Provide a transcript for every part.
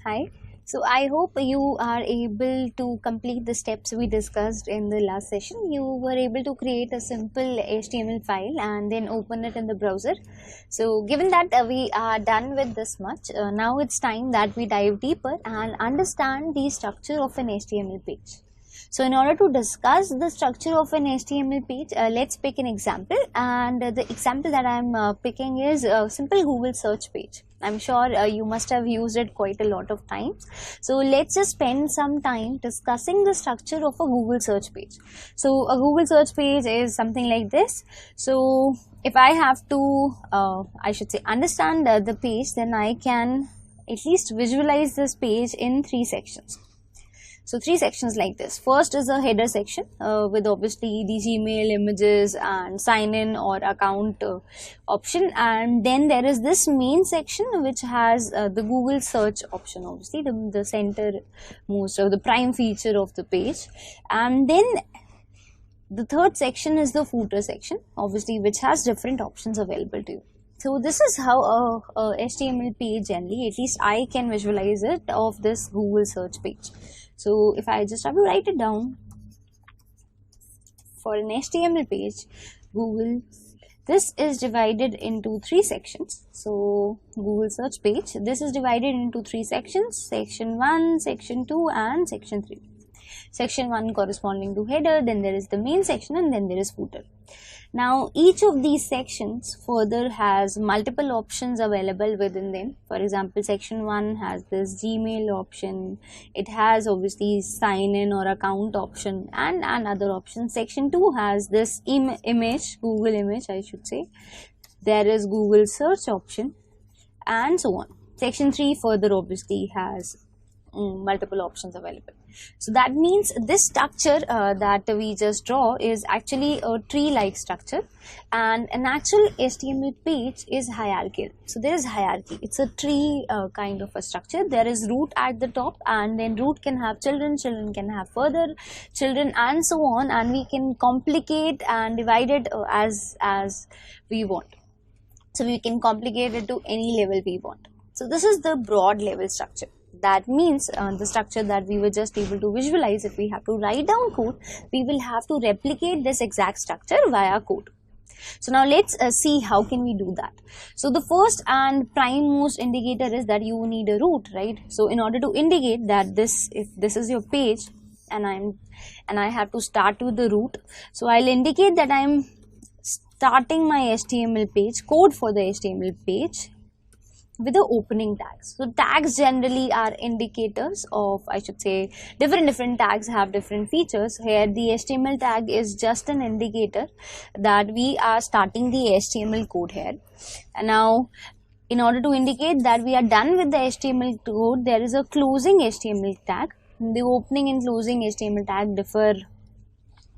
Hi. So I hope you are able to complete the steps we discussed in the last session. You were able to create a simple HTML file and then open it in the browser. So given that we are done with this much, now it's time that we dive deeper and understand the structure of an HTML page. So in order to discuss the structure of an HTML page, let's pick an example, and the example that I'm picking is a simple Google search page. I'm sure you must have used it quite a lot of times. So let's just spend some time discussing the structure of a Google search page. So a Google search page is something like this. So if I have to, understand the page, then I can at least visualize this page in three sections. So three sections like this. First is a header section with obviously the Gmail, images and sign in or account option, and then there is this main section which has the Google search option, obviously the center most of the prime feature of the page, and then the third section is the footer section, obviously, which has different options available to you. So this is how a HTML page generally, at least I can visualize it, of this Google search page. So if I just have to write it down, for an HTML page, Google, this is divided into three sections. So Google search page, this is divided into three sections: section 1, section 2 and section 3. Section 1 corresponding to header, then there is the main section, and then there is footer. Now each of these sections further has multiple options available within them. For example, section 1 has this Gmail option, it has obviously sign in or account option and another option. Section 2 has this image, Google image I should say, there is Google search option and so on. Section 3 further obviously has multiple options available. So that means this structure that we just draw is actually a tree-like structure, and an actual HTML page is hierarchical. So there is hierarchy. It's a tree kind of a structure. There is root at the top, and then root can have children, children can have further children, and so on, and we can complicate and divide it as we want. So we can complicate it to any level we want. So this is the broad level structure. That means the structure that we were just able to visualize. If we have to write down code, we will have to replicate this exact structure via code. So now let's see how can we do that. So the first and prime most indicator is that you need a root, right? So in order to indicate that if this is your page and I have to start with the root, so I'll indicate that I'm starting my HTML page, code for the HTML page, with the opening tags. So tags generally are indicators of, I should say, different tags have different features. Here the HTML tag is just an indicator that we are starting the HTML code here. And now in order to indicate that we are done with the HTML code, there is a closing HTML tag. The opening and closing HTML tag differ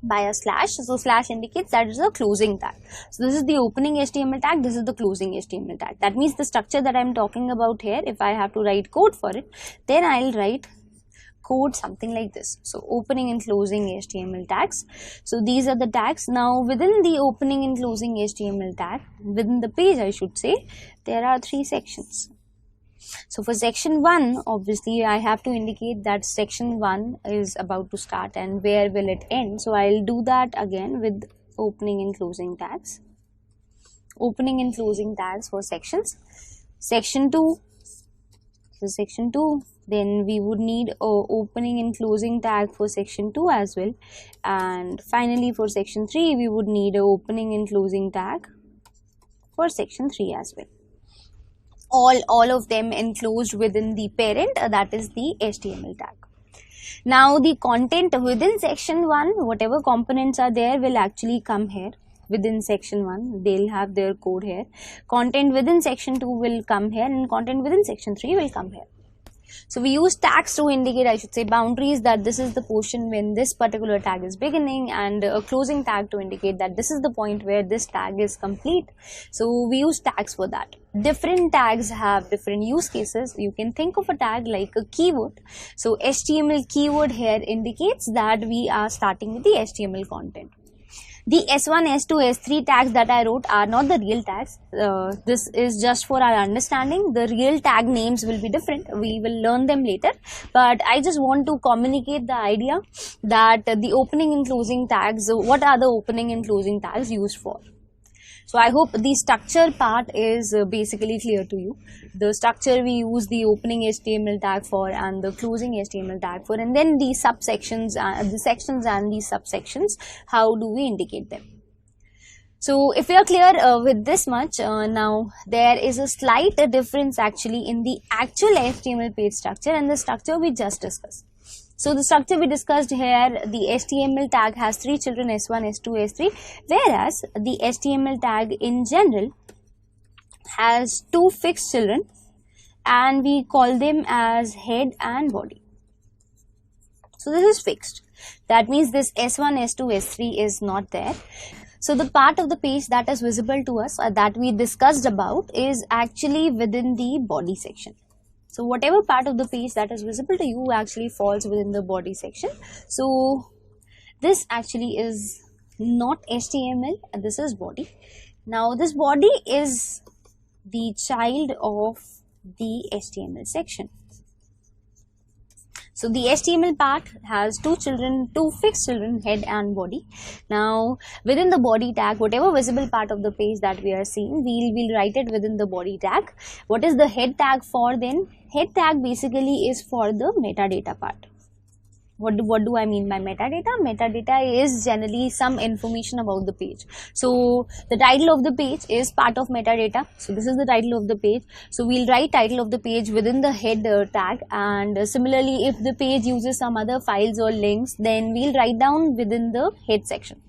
by a slash. So slash indicates that is a closing tag. So this is the opening HTML tag, this is the closing HTML tag. That means the structure that I'm talking about here, if I have to write code for it, then I'll write code something like this. So opening and closing HTML tags. So these are the tags. Now within the opening and closing HTML tag, within the page I should say, there are three sections. So for section 1, obviously I have to indicate that section 1 is about to start and where will it end. So I'll do that again with opening and closing tags. Opening and closing tags for sections. Section 2, so section 2, then we would need opening and closing tag for section 2 as well. And finally for section 3, we would need a opening and closing tag for section 3 as well. All of them enclosed within the parent, that is the HTML tag. Now the content within section 1, whatever components are there will actually come here. Within section 1, they'll have their code here. Content within section 2 will come here, and content within section 3 will come here. So we use tags to indicate, I should say, boundaries, that this is the portion when this particular tag is beginning, and a closing tag to indicate that this is the point where this tag is complete. So we use tags for that. Different tags have different use cases. You can think of a tag like a keyword. So HTML keyword here indicates that we are starting with the HTML content. The S1, S2, S3 tags that I wrote are not the real tags. This is just for our understanding. The real tag names will be different. We will learn them later. But I just want to communicate the idea that the opening and closing tags, what are the opening and closing tags used for? So I hope the structure part is basically clear to you. The structure we use the opening HTML tag for and the closing HTML tag for, and then the subsections, the sections and the subsections, how do we indicate them? So if you are clear with this much, now there is a slight difference actually in the actual HTML page structure and the structure we just discussed. So the structure we discussed here, the HTML tag has 3 children, S1, S2, S3, whereas the HTML tag in general has 2 fixed children and we call them as head and body. So this is fixed. That means this S1, S2, S3 is not there. So the part of the page that is visible to us that we discussed about is actually within the body section. So whatever part of the page that is visible to you actually falls within the body section. So this actually is not HTML, this is body. Now this body is the child of the HTML section. So the HTML part has 2 children, 2 fixed children, head and body. Now within the body tag, whatever visible part of the page that we are seeing, we'll write it within the body tag. What is the head tag for then? Head tag basically is for the metadata part. What do I mean by metadata? Metadata is generally some information about the page. So the title of the page is part of metadata. So this is the title of the page. So we'll write title of the page within the head tag, and similarly if the page uses some other files or links, then we'll write down within the head section.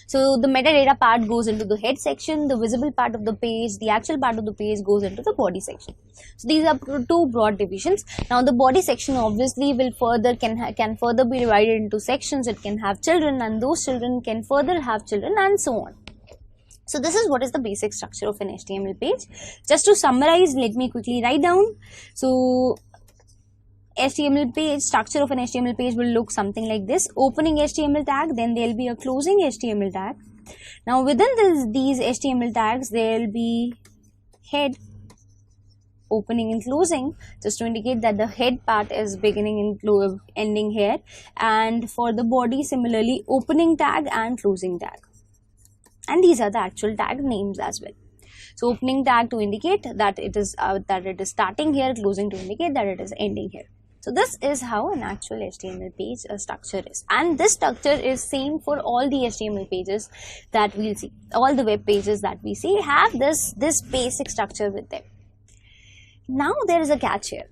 So the metadata part goes into the head section, the visible part of the page, the actual part of the page goes into the body section. So these are 2 broad divisions. Now the body section obviously will can further be divided into sections. It can have children and those children can further have children and so on. So this is what is the basic structure of an HTML page. Just to summarize, let me quickly write down. So HTML page, structure of an HTML page will look something like this. Opening HTML tag, then there will be a closing HTML tag. Now within these HTML tags, there will be head, opening and closing, just to indicate that the head part is beginning and ending here. And for the body, similarly, opening tag and closing tag. And these are the actual tag names as well. So opening tag to indicate that it is starting here, closing to indicate that it is ending here. So this is how an actual HTML page structure is, and this structure is same for all the HTML pages that we'll see. All the web pages that we see have this basic structure with them. Now there is a catch here.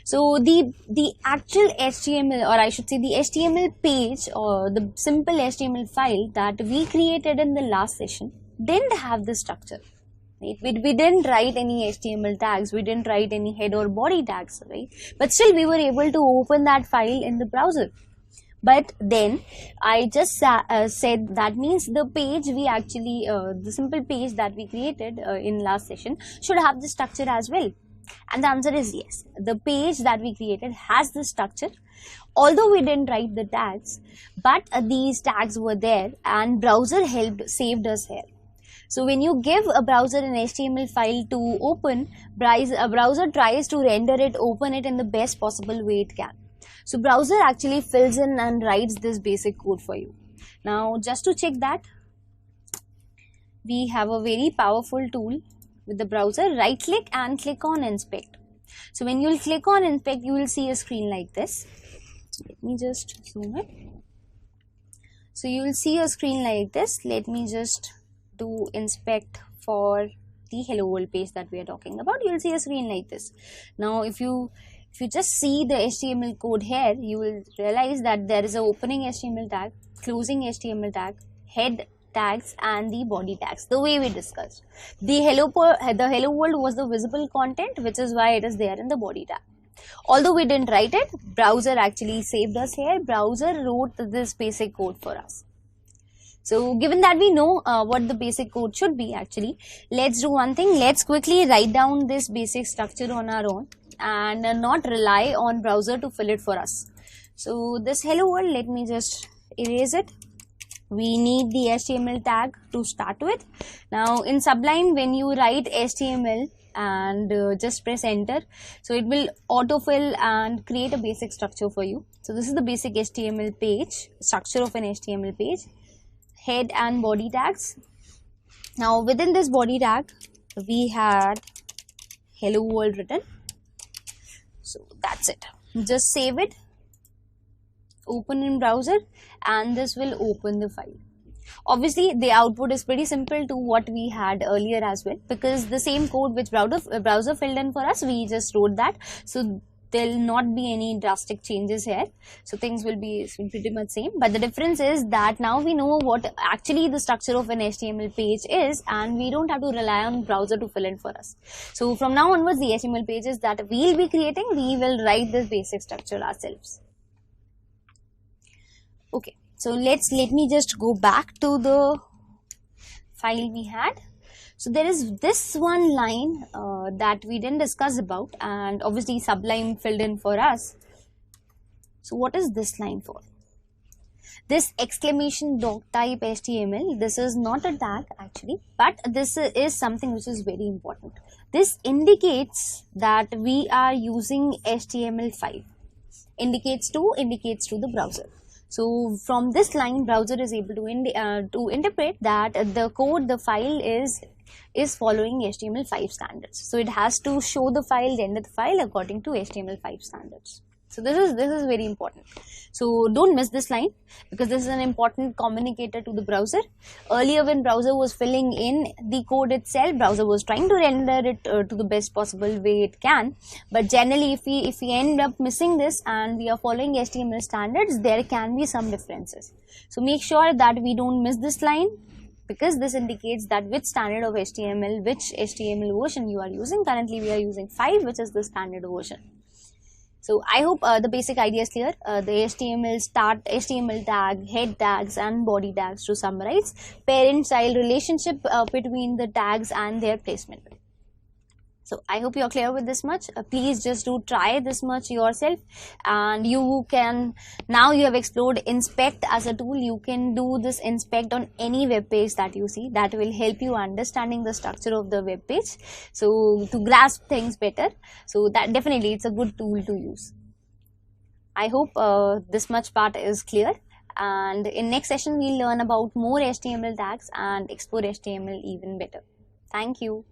So the actual HTML, or I should say the HTML page or the simple HTML file that we created in the last session didn't have this structure. We didn't write any HTML tags, we didn't write any head or body tags, right? But still we were able to open that file in the browser. But then I just said that means the page we actually, the simple page that we created in last session should have the structure as well. And the answer is yes. The page that we created has the structure. Although we didn't write the tags, but these tags were there and browser saved us here. So when you give a browser an HTML file to open, a browser tries to render it, open it in the best possible way it can. So browser actually fills in and writes this basic code for you. Now just to check that, we have a very powerful tool with the browser. Right click and click on inspect. So when you will click on inspect, you will see a screen like this. Let me just zoom it. So you will see a screen like this. Let me just do inspect for the hello world page that we are talking about. You will see a screen like this. Now if you just see the HTML code here, you will realize that there is a opening HTML tag, closing HTML tag, head tags and the body tags, the way we discussed. The hello world was the visible content, which is why it is there in the body tag. Although we didn't write it, browser actually saved us here. Browser wrote this basic code for us. So given that we know what the basic code should be, actually, let's do one thing. Let's quickly write down this basic structure on our own and not rely on browser to fill it for us. So this hello world, let me just erase it. we need the HTML tag to start with. Now in Sublime, when you write HTML and just press enter, so it will autofill and create a basic structure for you. So this is the basic HTML page, structure of an HTML page, head and body tags. Now within this body tag, we had hello world written. So that's it. Just save it, open in browser, and this will open the file. Obviously the output is pretty simple to what we had earlier as well, because the same code which browser filled in for us, we just wrote that. So there will not be any drastic changes here. So things will be pretty much same, but the difference is that now we know what actually the structure of an HTML page is, and we don't have to rely on browser to fill in for us. So from now onwards, the HTML pages that we'll be creating, we will write this basic structure ourselves. Okay, so let me just go back to the file we had. So there is this one line that we didn't discuss about, and obviously Sublime filled in for us. So what is this line for? This exclamation doc type HTML, this is not a tag actually, but this is something which is very important. This indicates that we are using HTML5. Indicates to the browser. So from this line, browser is able to interpret that the code, the file is following HTML5 standards. So it has to show the file, render the file according to HTML5 standards. So this is very important. So don't miss this line, because this is an important communicator to the browser. Earlier, when browser was filling in the code itself, browser was trying to render it to the best possible way it can. But generally, if we end up missing this and we are following HTML standards, there can be some differences. So make sure that we don't miss this line, because this indicates that which standard of HTML, which HTML version you are using. Currently, we are using 5, which is the standard version. So I hope the basic idea is clear. The HTML start, HTML tag, head tags and body tags, to summarize, parent-child relationship between the tags and their placement. So I hope you are clear with this much. Please just do try this much yourself, and you can, now you have explored inspect as a tool. You can do this inspect on any web page that you see. That will help you understanding the structure of the web page, so to grasp things better. So that definitely it's a good tool to use. I hope this much part is clear, and in next session we'll learn about more HTML tags and explore HTML even better. Thank you.